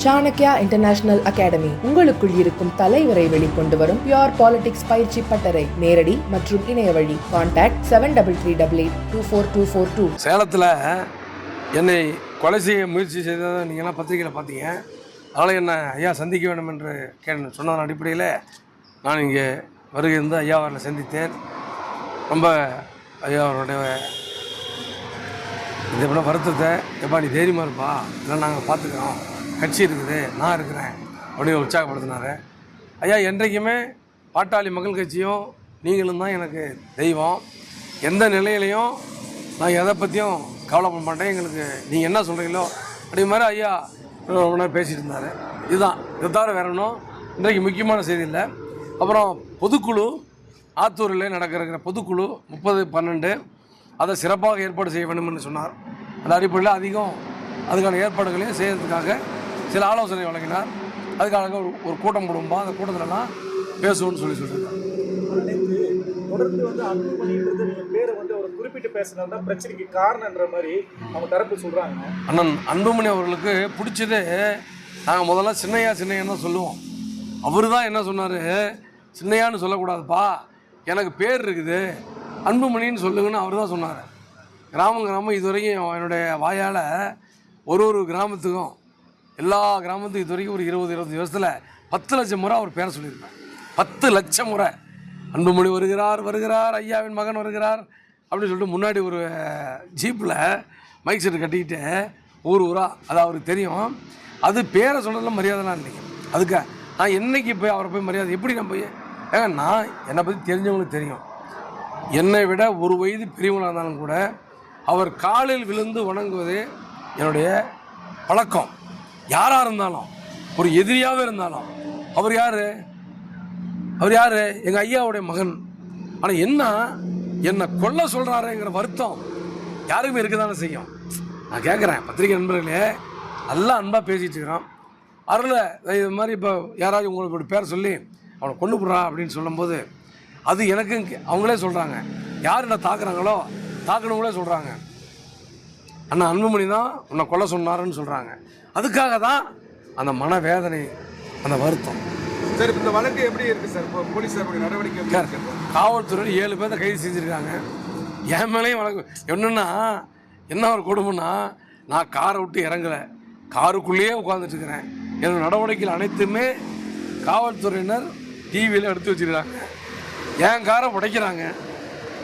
Chanakya international academy உங்களுக்குள் இருக்கும் தலைவரை வெளிக்கொண்டு வரும் பியூர் பாலிடிக்ஸ் பயிற்சி பட்டறை. நேரடி மற்றும் இணைய வழி. கான்டாக்ட் 7338824242. சேலத்தில் என்னை கொலை செய்ய முயற்சி செய்ததை நீங்கள்லாம் பத்திரிகையில் பார்த்தீங்க. அதனால் என்னை ஐயா சந்திக்க வேண்டும் என்று சொன்னதன் அடிப்படையில் நான் இங்கே வருகை இருந்து ஐயா அவர்களை சந்தித்தேன். ரொம்ப ஐயா அவருடைய இது எப்படின்னா வருத்தத்தை, எப்பா நீ தைரியமாக இருப்பா, இல்லை நாங்கள் பார்த்துக்கிறோம், கட்சி இருக்குது, நான் இருக்கிறேன் அப்படின்னு உற்சாகப்படுத்தினார். ஐயா என்றைக்குமே பாட்டாளி மக்கள் கட்சியும் நீங்களும் தான் எனக்கு தெய்வம். எந்த நிலையிலையும் நான் எதை பற்றியும் கவலைப்பட மாட்டேன். எங்களுக்கு நீங்கள் என்ன சொல்கிறீங்களோ அப்படி மாதிரி ஐயா ரொம்ப நேரம் பேசிகிட்டு இருந்தார். இதுதான், இதை தவிர வேற ஒன்றும் இன்றைக்கு முக்கியமான செய்தி இல்லை. அப்புறம் பொதுக்குழு ஆத்தூரில் நடக்கிற பொதுக்குழு 30/12 அதை சிறப்பாக ஏற்பாடு செய்ய வேண்டும் என்று சொன்னார். அந்த அடிப்படையில் அதுக்கான ஏற்பாடுகளையும் செய்யறதுக்காக சில ஆலோசனை வழங்கினார். அதுக்காக ஒரு கூட்டம் போடும்போது அந்த கூட்டத்திலலாம் பேசுவோம்னு சொல்லியிருக்காங்க. தொடர்ந்து அன்புமணின்றது நீங்கள் பேரை அவர் குறிப்பிட்டு பேசுனது தான் பிரச்சனைக்கு காரணன்ற மாதிரி அவங்க தரப்பு சொல்கிறாங்க. அண்ணன் அன்புமணி அவர்களுக்கு பிடிச்சதே நாங்கள் முதல்ல சின்னையான்னு தான் சொல்லுவோம். அவர் தான் என்ன சொன்னார், சின்னையான்னு சொல்லக்கூடாதுப்பா, எனக்கு பேர் இருக்குது, அன்புமணின்னு சொல்லுங்கன்னு அவர் தான் சொன்னார். கிராமம் இதுவரைக்கும் என்னுடைய வாயால் ஒரு கிராமத்துக்கும் எல்லா கிராமத்துக்கும் இது வரைக்கும் ஒரு 20-25 வருஷத்தில் 10 லட்சம் முறை அவர் பேரை சொல்லியிருப்பேன். 10 லட்சம் முறை அன்புமணி வருகிறார், ஐயாவின் மகன் வருகிறார் அப்படின்னு சொல்லிட்டு முன்னாடி ஒரு ஜீப்பில் மைக் செட்டு கட்டிக்கிட்டு ஊராக அது அவருக்கு தெரியும். அது பேரை சொல்கிறதுலாம் மரியாதைலாம் இல்லைங்க. அதுக்கு நான் என்னைக்கு போய் அவரை போய் மரியாதை எப்படி நான் போய் நான் என்னை பற்றி தெரிஞ்சவங்களுக்கு தெரியும். என்னை விட ஒரு வயது பெரியவங்களாக இருந்தாலும் கூட அவர் காலில் விழுந்து வணங்குவது என்னுடைய பழக்கம். யாராக இருந்தாலும், ஒரு எதிரியாகவே இருந்தாலும். அவர் யார் எங்கள் ஐயாவுடைய மகன். ஆனால் என்னை கொல்ல சொல்கிறாருங்கிற வருத்தம் யாருக்குமே இருக்க தானே செய்யும். நான் கேட்குறேன், பத்திரிகை நண்பர்களே, நல்லா அன்பாக பேசிகிட்டு இருக்கிறோம். அதில் இது மாதிரி இப்போ யாராவது உங்களுக்கு ஒரு பேர் சொல்லி அவனை கொண்டு போடுறா அப்படின்னு சொல்லும்போது அது எனக்கு அவங்களே சொல்கிறாங்க, யார் என்ன தாக்குறாங்களோ தாக்குனவங்களே சொல்கிறாங்க, அண்ணா அன்புமணி தான் உன்னை கொல்ல சொன்னாருன்னு சொல்கிறாங்க. அதுக்காக தான் அந்த மனவேதனை, அந்த வருத்தம். சார் இந்த வழக்கு எப்படி இருக்குது சார்? இப்போ போலீஸாருடைய நடவடிக்கை காவல்துறை 7 பேரை கைது செஞ்சுருக்காங்க. என் மேலேயும் வழக்கு. என்ன ஒரு கொடுமைன்னா, நான் காரை விட்டு இறங்கலை, காருக்குள்ளேயே உட்காந்துட்டுருக்கிறேன். என்னோடய நடவடிக்கைகள் அனைத்துமே காவல்துறையினர் டிவியில் எடுத்து வச்சுருக்காங்க. என் காரை உடைக்கிறாங்க,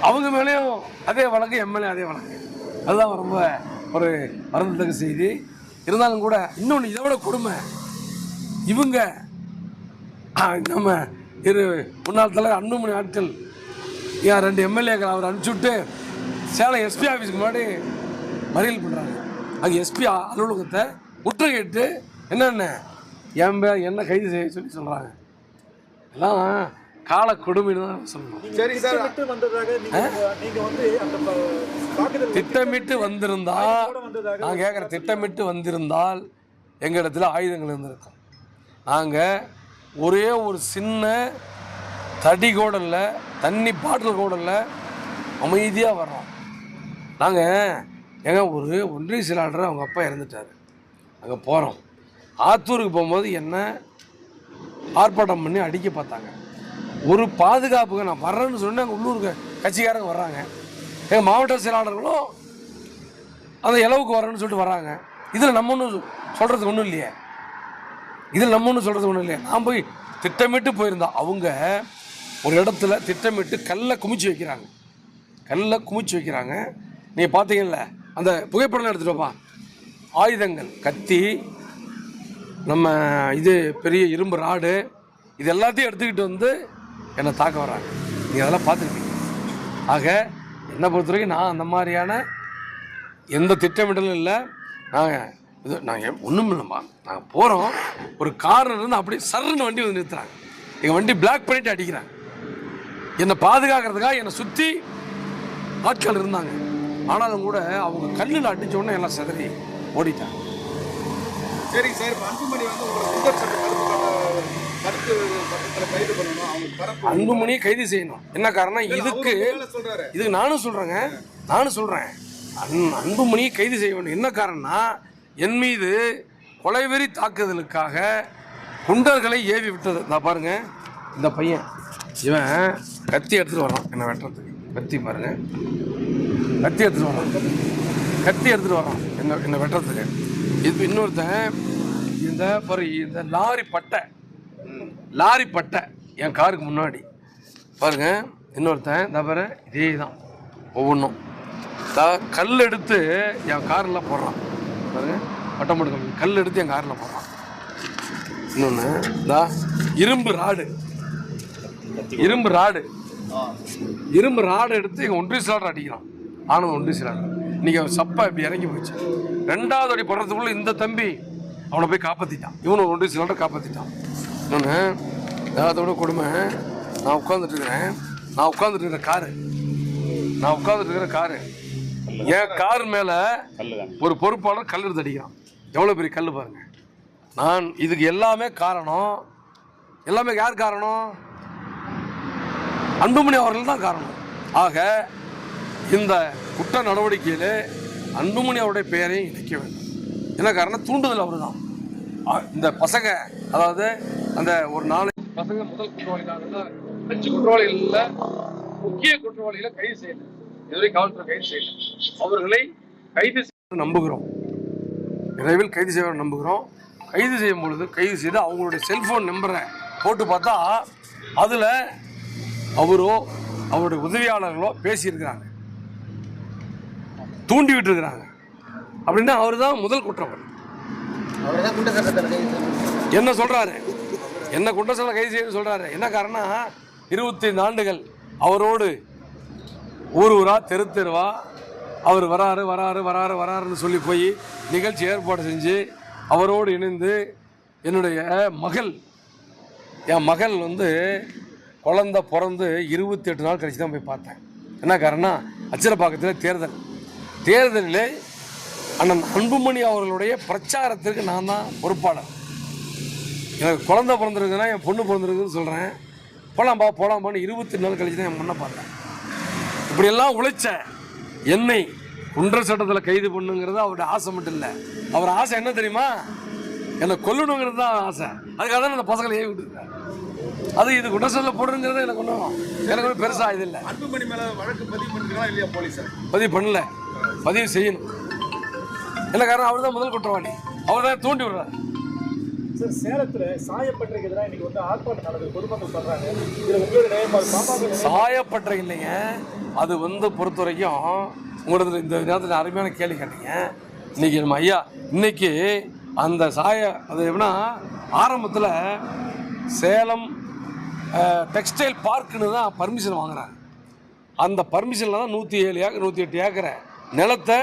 அவங்க மேலேயும் அதே வழக்கு, என் மேலேயும் அதே வழக்கு. அதுதான் ரொம்ப ஒரு வருந்தத்தக்க செய்தி. இருந்தாலும் கூட இன்னொன்று இதை விட கொடுமை, இவங்க நம்ம முன்னாள் தலைவர் அன்புமணி ஆட்கள் 2 எம்எல்ஏக்கள் அவர் அனுப்பிச்சுட்டு சேலம் எஸ்பி ஆஃபீஸுக்கு முன்னாடி மறியல் பண்ணுறாங்க. அங்கே எஸ்பி அலுவலகத்தை முற்றுகையிட்டு என்னென்ன என்ன கைது செய்ய சொல்கிறாங்க. எல்லாம் கால கொடுமைன்னு தான் சொல்லணும். சரி சார், திட்டமிட்டு வந்திருந்தால், நான் கேட்குற திட்டமிட்டு வந்திருந்தால் எங்களிடத்தில் ஆயுதங்கள் இருந்திருக்கும். நாங்கள் ஒரே ஒரு சின்ன தடி கூட இல்லை, தண்ணி பாட்டில் கூட இல்லை, அமைதியாக வர்றோம். நாங்கள் ஒரு ஒன்றிய செயலாளர் அவங்க அப்பா இறந்துட்டார். அங்கே போகிறோம். ஆத்தூருக்கு போகும்போது என்ன ஆர்ப்பாட்டம் பண்ணி அடிக்க பார்த்தாங்க. ஒரு பாதுகாப்புக்கு நான் வர்றேன்னு சொன்னேன். அங்கே உள்ளூருக்கு கட்சிக்காரங்க வர்றாங்க, எங்கள் மாவட்ட செயலாளர்களும் அந்த இளவுக்கு வரேன்னு சொல்லிட்டு வர்றாங்க. இதில் நம்ம ஒன்றும் சொல்கிறதுக்கு ஒன்றும் இல்லையே. நான் போய் திட்டமிட்டு போயிருந்தோம். அவங்க ஒரு இடத்துல திட்டமிட்டு கல்லை குமிச்சு வைக்கிறாங்க. நீங்கள் பார்த்தீங்கல்ல, அந்த புகைப்படம் எடுத்துகிட்டு ஆயுதங்கள், கத்தி, நம்ம பெரிய இரும்பு ராடு, இது எல்லாத்தையும் எடுத்துக்கிட்டு வந்து என்னை தாக்க வர்றாங்க. நீங்கள் அதெல்லாம் பார்த்துருக்கீங்க. ஆக என்னை பொறுத்த வரைக்கும் நான் அந்த மாதிரியான எந்த திட்டமிடலும் இல்லை. நாங்கள் ஒன்றும் இல்லைம்மா, நாங்கள் போகிறோம், ஒரு காரில் இருந்து அப்படியே சர்ன்னு வண்டி வந்து நிறுத்துறாங்க. எங்கள் வண்டி பிளாக் பண்ணிட்டு அடிக்கிறாங்க. என்னை பாதுகாக்கிறதுக்காக என்னை சுற்றி ஆட்கள் இருந்தாங்க. ஆனாலும் கூட அவங்க கல்லில் அடித்த உடனே எல்லாம் சிதறி ஓடிட்டாங்க. சரி சார், அன்புமணியை கைது செய்யணும். என்ன காரணம்? இதுக்கு நானும் சொல்கிறேன், அன்புமணியை கைது செய்ய வேண்டும். என்ன காரணம்னா, என் மீது கொலைவெறி தாக்குதலுக்காக குண்டர்களை ஏவி விட்டது. நான் பாருங்க, இந்த பையன் இவன் கத்தி எடுத்துட்டு வரான் என்னை வெட்டுறதுக்கு. கத்தி பாருங்க, கத்தி எடுத்துட்டு வரான் என்னை வெட்டுறதுக்கு. இது இன்னொருத்தன் இந்த லாரி பட்டை என் காருக்கு முன்னாடி பாருங்க. இன்னொருத்தன் இந்த பாரு, இதே தான் ஒவ்வொன்றும் கல் எடுத்து என் காரில் போடுறான் பாருங்க. பட்டம் போட்டு கல் எடுத்து என் காரில் போடுறான். இன்னொன்று இரும்பு ராடு எடுத்து எங்கள் ஒன்றிய சிலாடர் அடிக்கிறான். ஆனந்த் ஒன்றிய சிலாடர் இன்னைக்கு அவன் சப்பா இப்படி இறங்கி போச்சு. 2வது அடி போடுறதுக்குள்ள இந்த தம்பி அவனை போய் காப்பாற்றிட்டான். இவனை ஒன்றிய சிலாடர் காப்பாற்றிட்டான். இன்னொன்று அதோட கொடுமை, நான் உட்காந்துட்டு இருக்கிற காரு என் கார் மேல ஒரு பொறுப்பாளர் கல் எடுத்து அடிக்கிறான். எவ்வளவு பெரிய கல் பாருங்க. நான் இதுக்கு எல்லாமே யார் காரணம்? அன்புமணி அவர்கள் தான் காரணம். ஆக இந்த குற்ற நடவடிக்கையிலே அன்புமணி அவருடைய பெயரையும் இணைக்க வேண்டும். என்ன காரணம்? தூண்டுதல் அவர் தான். இந்த பசங்க, அதாவது அந்த ஒரு 4 பசங்க முதல் குற்றவாளிகளாக 5 குற்றவாளிகளில் முக்கிய குற்றவாளிகளை கைது செய்யணும். இதுவரை காவல்துறை கைது செய்யணும். அவர்களை கைது செய்ய நம்புகிறோம். விரைவில் கைது செய்ய நம்புகிறோம். கைது செய்யும் பொழுது கைது செய்து அவங்களுடைய செல்போன் நம்பரை போட்டு பார்த்தா அதில் அவரோ அவருடைய உதவியாளர்களோ பேசியிருக்கிறாங்க, தூண்டி விட்டுருக்கிறாங்க. அப்படின்னா அவர் தான் முதல் குற்றவாளி. என்ன சொல்றாரு? என்ன குற்றச்சாட்டில் கைது செய்ய சொல்றாரு? என்ன காரணம்? 25 ஆண்டுகள் அவரோடு ஊரா தெருவா அவர் வராருன்னு சொல்லி போய் நிகழ்ச்சி ஏற்பாடு செஞ்சு அவரோடு இணைந்து என்னுடைய என் மகள் குழந்தை பிறந்து 28 நாள் கழிச்சு தான் போய் பார்த்தேன். என்ன காரணம்? அச்சிரப்பாக்கத்தில் தேர்தலில் அண்ணன் அன்புமணி அவர்களுடைய பிரச்சாரத்திற்கு நான் தான் பொறுப்பாளர். எனக்கு குழந்தை பிறந்திருக்குன்னா என் பொண்ணு பிறந்திருக்குன்னு சொல்கிறேன். போலாம்பான்னு 28 நாள் கழிச்சு தான் என் பொண்ணை பார்த்தேன். இப்படியெல்லாம் உழைச்ச என்னை குண்டர் சட்டத்தில் கைது பண்ணுங்கிறது அவருடைய ஆசை மட்டும் இல்லை. அவர் ஆசை என்ன தெரியுமா? என்னை கொல்லணுங்கிறது தான் ஆசை. அதுக்காக தான் அந்த பசங்களை ஏவி விட்டுருக்காரு. அது இது குண்டர் சட்டத்தில் போடுங்கிறது எனக்கு ஒன்றும் பெருசாக இது இல்லை. அன்புமணி மேலே வழக்கு பதிவு பண்ணிருக்கா இல்லையா போலீஸார்? பதிவு பண்ணல, பதிவு செய்யணும். என்ன காரணம்? அவர் தான் முதல் குற்றவாளி. அவர் தான் தூண்டி விடுறாரு. சார், சேலத்தில் சாயப்பட்டறைக்கு எதிராக இன்னைக்கு ஆர்ப்பாட்டம் நடக்குது, பொதுமக்கள் சொல்றாங்க. இதில் உங்களுடைய சாயப்பட்டறை இல்லைங்க, அது பொறுத்த வரைக்கும் உங்களுக்கு இந்த நேரத்தில் அருமையான கேள்வி கேட்டீங்க. இன்னைக்கு நம்ம ஐயா இன்னைக்கு அந்த அது எப்படின்னா ஆரம்பத்தில் சேலம் டெக்ஸ்டைல் பார்க்குன்னு தான் பர்மிஷன் வாங்குறாங்க. அந்த பர்மிஷனில் தான் 107 ஏக்கர் 108 ஏக்கரை நிலத்தை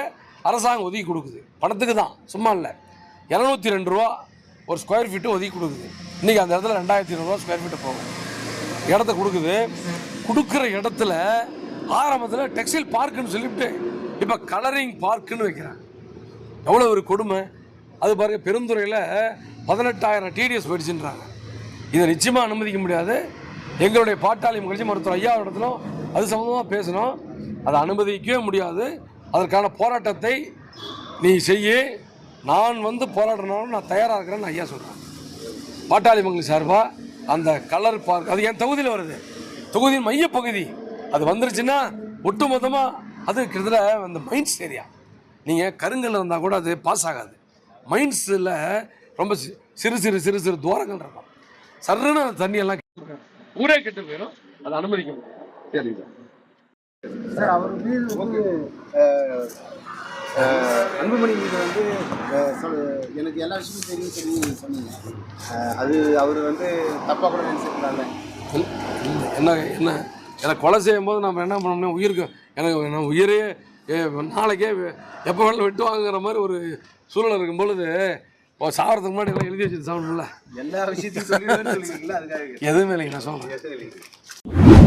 அரசாங்கம் ஒதுக்கி கொடுக்குது. பணத்துக்கு தான், சும்மா இல்லை. 702 ரூபா ஒரு ஸ்கொயர் ஃபீட்டு ஒதுக்கி கொடுக்குது. இன்றைக்கி அந்த இடத்துல 2200 ரூபா ஸ்கொயர் ஃபீட்டு போகும். இடத்த கொடுக்குது. கொடுக்குற இடத்துல ஆரம்பத்தில் டெக்ஸ்டைல் பார்க்குன்னு சொல்லிவிட்டு இப்போ கலரிங் பார்க்குன்னு வைக்கிறாங்க. எவ்வளோ ஒரு கொடுமை அது பாருங்க. பெருந்துறையில் 18,000 TDS போயிடுச்சுன்றாங்க. இதை நிச்சயமாக அனுமதிக்க முடியாது. எங்களுடைய பாட்டாளி மகிழ்ச்சி மருத்துவர் ஐயா இடத்துலும் அது சம்மந்தமாக பேசணும். அதை அனுமதிக்கவே முடியாது. அதற்கான போராட்டத்தை நீ செய்ய, நான் போராடணும், நான் தயாராக இருக்கிறேன்னு ஐயா சொல்கிறேன். பாட்டாளி மங்கலம் சார்பாக அந்த கலர் பார்க் அது என் தொகுதியில் வருது. தொகுதியின் மையப்பகுதி அது வந்துருச்சுன்னா ஒட்டுமொத்தமாக அது கிட்டத்தட்ட அந்த மைன்ஸ் ஏரியா. நீங்கள் கருங்கல் இருந்தால் கூட அது பாஸ் ஆகாது. மைன்ஸில் ரொம்ப சிறு சிறு துவாரங்கள் இருக்கும். சர்ன்னு அந்த தண்ணியெல்லாம் ஊரே கெட்டு போயிடும். அதை அனுமதிக்க முடியும். சரி சார், அவர் மீது அன்புமணி மீது எனக்கு எல்லா விஷயமும் தெரியும் சொல்லி சொன்னீங்க. அது அவர் தப்பாக கூட நினைச்சிருக்கலாம்ல. என்ன கொலை செய்யும் போது நம்ம என்ன பண்ணோம்னா உயிருக்கு எனக்கு உயிரே நாளைக்கே எப்போ வேணாலும் வெட்டுவாங்கிற மாதிரி ஒரு சூழ்நிலை இருக்கும் பொழுது சாகிறதுக்கு முன்னாடி எல்லாம் எழுதி வச்சுட்டு சாப்பிடணும்ல. எல்லா விஷயத்தையும் சொல்லி சொல்லுவீங்களா? அதுக்காக எதுவுமே இல்லைங்க, நான் சொல்கிறேன்.